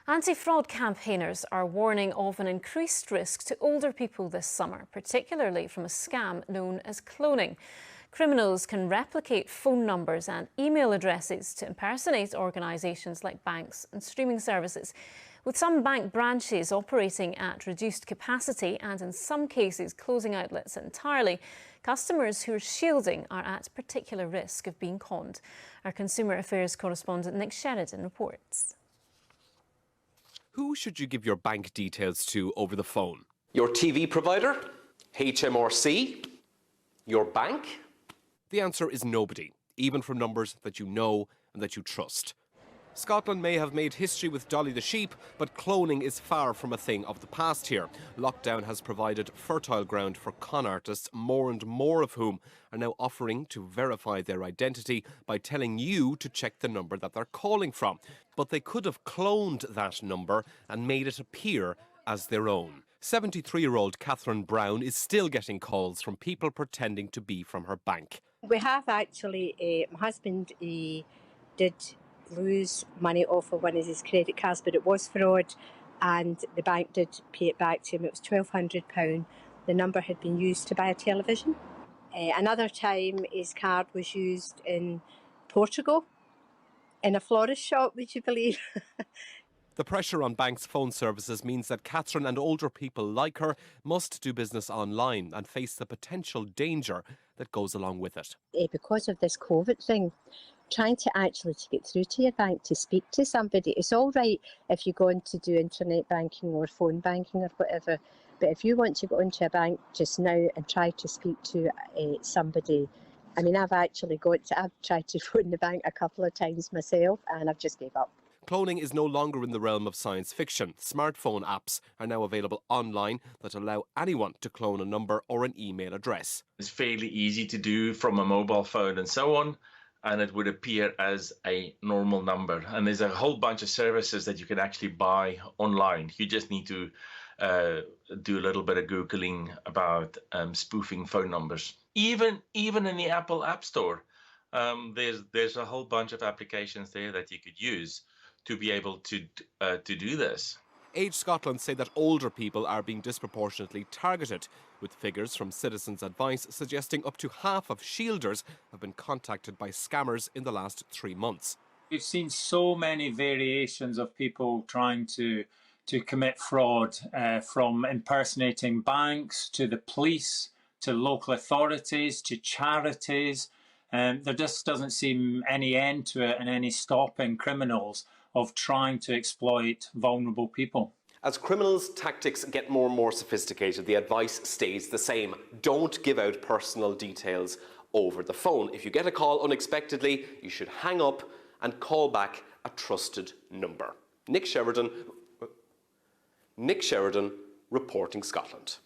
Anti-fraud campaigners are warning of an increased risk to older people this summer, particularly from a scam known as cloning. Criminals can replicate phone numbers and email addresses to impersonate organisations like banks and streaming services. With some bank branches operating at reduced capacity and in some cases closing outlets entirely, customers who are shielding are at particular risk of being conned. Our Consumer Affairs correspondent Nick Sheridan reports. Who should you give your bank details to over the phone? Your TV provider? HMRC? Your bank? The answer is nobody, even from numbers that you know and that you trust. Scotland may have made history with Dolly the sheep, but cloning is far from a thing of the past here. Lockdown has provided fertile ground for con artists, more and more of whom are now offering to verify their identity by telling you to check the number that they're calling from. But they could have cloned that number and made it appear as their own. 73-year-old Catherine Brown is still getting calls from people pretending to be from her bank. We have actually, my husband did lose money off of one of his credit cards, but it was fraud and the bank did pay it back to him. It was £1,200. The number had been used to buy a television. Another time his card was used in Portugal in a florist shop, would you believe? The pressure on banks' phone services means that Catherine and older people like her must do business online and face the potential danger that goes along with it. Because of this COVID thing, trying to get through to your bank to speak to somebody, it's all right if you go on to do internet banking or phone banking or whatever, but if you want to go into a bank just now and try to speak to somebody, I mean, I've tried to phone the bank a couple of times myself and I've just gave up. Cloning is no longer in the realm of science fiction. Smartphone apps are now available online that allow anyone to clone a number or an email address. It's fairly easy to do from a mobile phone and so on, and it would appear as a normal number. And there's a whole bunch of services that you can actually buy online. You just need to do a little bit of Googling about spoofing phone numbers. Even in the Apple App Store, there's a whole bunch of applications there that you could use to be able to do this. Age Scotland say that older people are being disproportionately targeted, with figures from Citizens Advice suggesting up to half of shielders have been contacted by scammers in the last 3 months. We've seen so many variations of people trying to commit fraud, from impersonating banks to the police, to local authorities, to charities. There just doesn't seem any end to it and any stopping criminals of trying to exploit vulnerable people. As criminals' tactics get more and more sophisticated, the advice stays the same. Don't give out personal details over the phone. If you get a call unexpectedly, you should hang up and call back a trusted number. Nick Sheridan, reporting Scotland.